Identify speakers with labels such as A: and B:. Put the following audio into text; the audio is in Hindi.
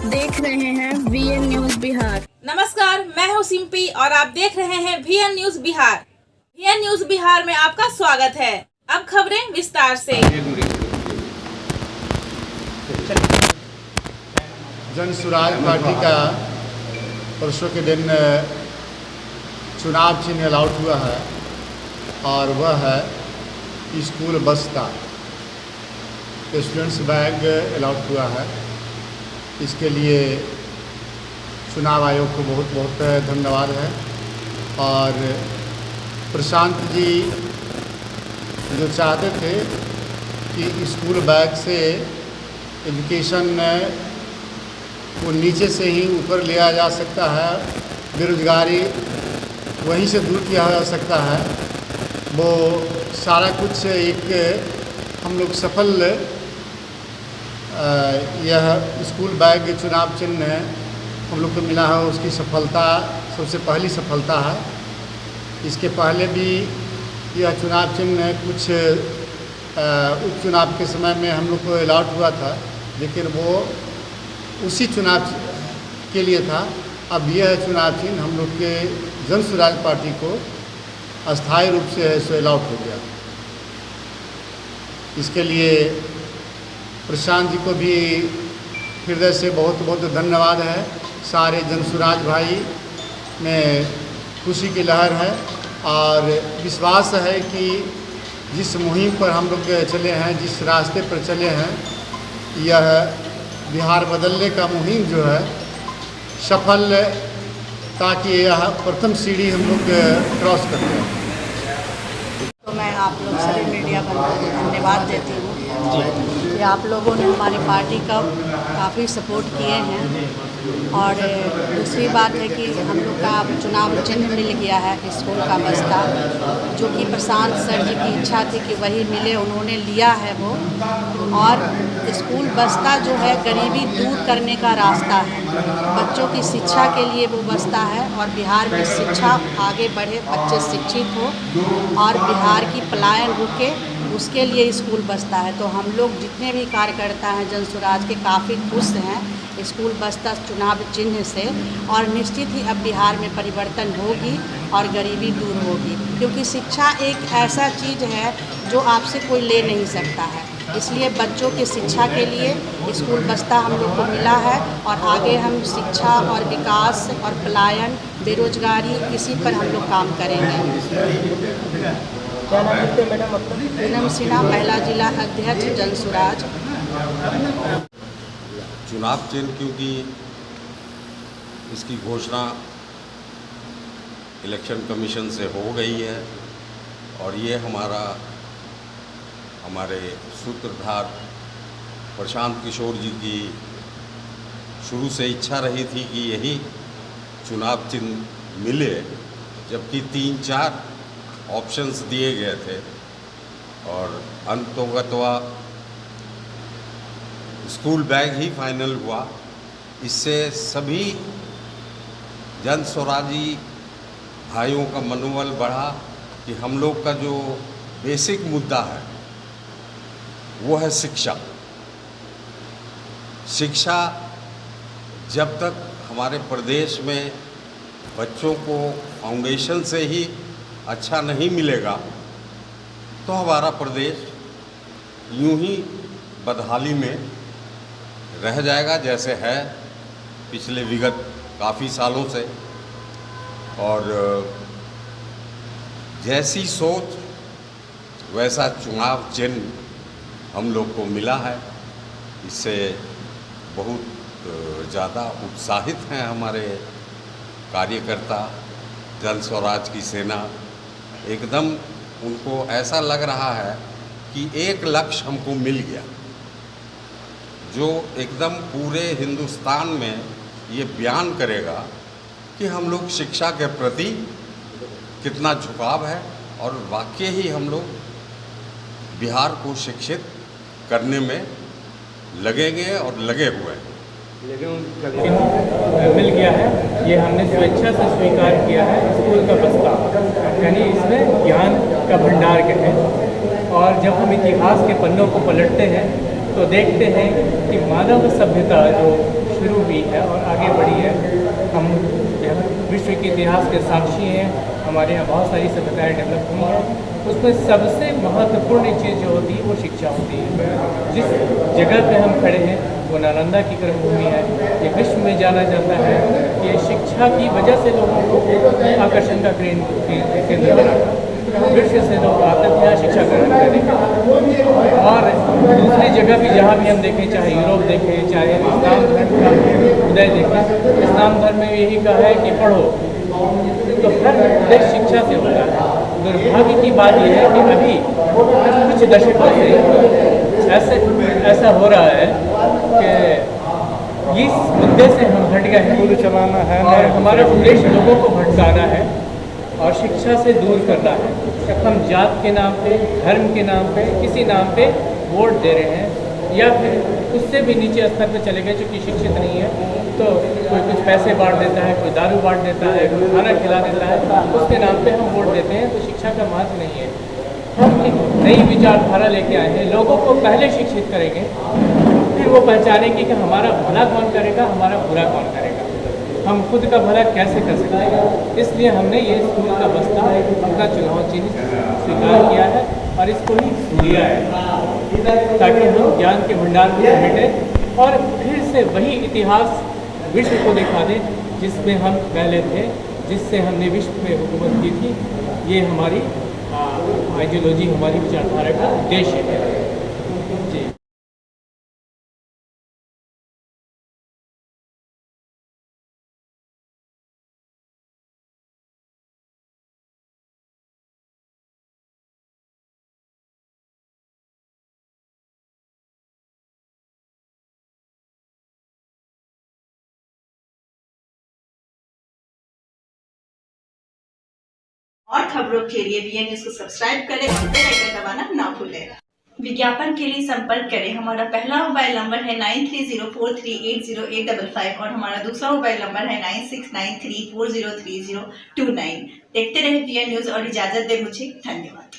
A: देख रहे हैं VN न्यूज बिहार।
B: नमस्कार, मैं हूं सिंपी और आप देख रहे हैं VN news Bihar. VN news Bihar में आपका स्वागत है। अब खबरें विस्तार से।
C: जन सुराज पार्टी का परसों के दिन चुनाव चिन्ह अलाउट हुआ है और वह है स्कूल बस का स्टूडेंट्स बैग अलाउट हुआ है। इसके लिए चुनाव आयोग को बहुत बहुत धन्यवाद है। और प्रशांत जी जो चाहते थे कि स्कूल बैग से एजुकेशन को नीचे से ही ऊपर लिया जा सकता है, बेरोजगारी वहीं से दूर किया जा सकता है, वो सारा कुछ एक हम लोग सफल यह स्कूल बैग चुनाव चिन्ह हम लोग को मिला है, उसकी सफलता सबसे पहली सफलता है। इसके पहले भी यह चुनाव चिन्ह कुछ उपचुनाव के समय में हम लोग को अलाउट हुआ था, लेकिन वो उसी चुनाव के लिए था। अब यह चुनाव चिन्ह हम लोग के जन सुराज पार्टी को अस्थायी रूप से है सो अलाउट हो गया। इसके लिए प्रशांत जी को भी हृदय से बहुत बहुत धन्यवाद है। सारे जन सुराज भाई में खुशी की लहर है और विश्वास है कि जिस मुहिम पर हम लोग चले हैं, जिस रास्ते पर चले हैं, यह बिहार बदलने का मुहिम जो है सफल, ताकि यह प्रथम सीढ़ी हम लोग क्रॉस करते हैं।
D: तो मैं आप लोग सभी मीडिया को धन्यवाद देती हूँ कि आप लोगों ने हमारी पार्टी का काफ़ी सपोर्ट किए हैं। और दूसरी बात है कि हम लोग का चुनाव चिन्ह मिल गया है स्कूल का बस्ता, जो कि प्रशांत सर जी की इच्छा थी कि वही मिले, उन्होंने लिया है वो। और स्कूल बस्ता जो है गरीबी दूर करने का रास्ता है, बच्चों की शिक्षा के लिए वो बस्ता है। और बिहार में शिक्षा आगे बढ़े, बच्चे शिक्षित हो और बिहार की पलायन रुके, उसके लिए स्कूल बस्ता है। तो हम लोग जितने भी कार्यकर्ता हैं जन सुराज के काफ़ी खुश हैं स्कूल बस्ता चुनाव चिन्ह से। और निश्चित ही अब बिहार में परिवर्तन होगी और गरीबी दूर होगी, क्योंकि शिक्षा एक ऐसा चीज़ है जो आपसे कोई ले नहीं सकता है। इसलिए बच्चों की शिक्षा के लिए स्कूल बस्ता हम लोग को मिला है और आगे हम शिक्षा और विकास और पलायन, बेरोजगारी, इसी पर हम लोग काम करेंगे।
E: क्या नाम लिखते हैं मैडम अपना?
D: पूनम सिन्हा, महिला जिला अध्यक्ष जन सुराज।
F: चुनाव चिन्ह क्योंकि इसकी घोषणा इलेक्शन कमीशन से हो गई है और ये हमारे सूत्रधार प्रशांत किशोर जी की शुरू से इच्छा रही थी कि यही चुनाव चिन्ह मिले, जबकि 3-4 ऑप्शंस दिए गए थे और अंततोगत्वा स्कूल बैग ही फाइनल हुआ। इससे सभी जन स्वराजी भाइयों का मनोबल बढ़ा कि हम लोग का जो बेसिक मुद्दा है वो है शिक्षा। शिक्षा जब तक हमारे प्रदेश में बच्चों को फाउंडेशन से ही अच्छा नहीं मिलेगा तो हमारा प्रदेश यूं ही बदहाली में रह जाएगा, जैसे है पिछले विगत काफ़ी सालों से। और जैसी सोच वैसा चुनाव चिन्ह हम लोग को मिला है। इससे बहुत ज़्यादा उत्साहित हैं हमारे कार्यकर्ता, जन स्वराज की सेना। एकदम उनको ऐसा लग रहा है कि एक लक्ष्य हमको मिल गया, जो एकदम पूरे हिंदुस्तान में ये बयान करेगा कि हम लोग शिक्षा के प्रति कितना झुकाव है और वाकई ही हम लोग बिहार को शिक्षित करने में लगेंगे और लगे हुए हैं।
E: मिल गया है, ये हमने स्वेच्छा से स्वीकार किया है स्कूल का बस्ता, यानी इसमें ज्ञान का भंडार कहें। और जब हम इतिहास के पन्नों को पलटते हैं तो देखते हैं कि मानव सभ्यता जो शुरू हुई है और आगे बढ़ी है। हम विश्व के इतिहास के साक्षी हैं, हमारे यहाँ बहुत सारी सभ्यताएँ डेवलप हुई हैं। उसमें सबसे महत्वपूर्ण चीज़ जो होती है वो शिक्षा होती है। जिस जगह पे हम खड़े हैं वो नालंदा की कर्मभूमि है। ये विश्व में जाना जाता है। ये शिक्षा की वजह से लोगों को आकर्षण का केंद्र बना था। विश्व से लोग आते थे यहाँ शिक्षा ग्रहण करने के। और दूसरी जगह भी जहाँ भी हम देखें, चाहे यूरोप देखें, चाहे इस्लाम धर्म का उदय देखें, इस्लाम धर्म में यही कहा है कि पढ़ो। तो हर देश शिक्षा से होता है। दुर्भाग्य की बात यह है कि अभी कुछ दशकों से ऐसा हो रहा है कि इस मुद्दे से हम हट गए हैं चलाना है और हमारा उद्देश्य लोगों को भटकाना है और शिक्षा से दूर करना है। जब हम जात के नाम पे, धर्म के नाम पे, किसी नाम पे वोट दे रहे हैं या फिर उससे भी नीचे स्तर पे चले गए जो कि शिक्षित नहीं है, तो कोई कुछ पैसे बांट देता है, कोई दारू बांट देता है, कोई खाना खिला देता है, उसके नाम पे हम वोट देते हैं। तो शिक्षा का महत्व नहीं है। हम एक नई विचारधारा लेके आए हैं, लोगों को पहले शिक्षित करेंगे, फिर वो पहचानेंगे कि हमारा भला कौन करेगा, हमारा बुरा कौन करेगा, हम खुद का भला कैसे कर सकते हैं। इसलिए हमने ये स्कूल का बस्ता अपना चुनाव चिन्ह स्वीकार किया है और इसको ही दिया है ताकि हम ज्ञान के भंडार को समेटें और फिर से वही इतिहास विश्व को दिखा दें जिसमें हम पहले थे, जिससे हमने विश्व में हुकूमत की थी। ये हमारी आइडियोलॉजी, हमारी विचारधारा का उद्देश्य है। जी।
G: और खबरों के लिए VN न्यूज़ को सब्सक्राइब करें और बेल आइकन दबाना ना भूलें। विज्ञापन के लिए संपर्क करें। हमारा पहला मोबाइल नंबर है 9304380855 और हमारा दूसरा मोबाइल नंबर है 9693403029। देखते रहे VN न्यूज़ और इजाजत दे मुझे। धन्यवाद।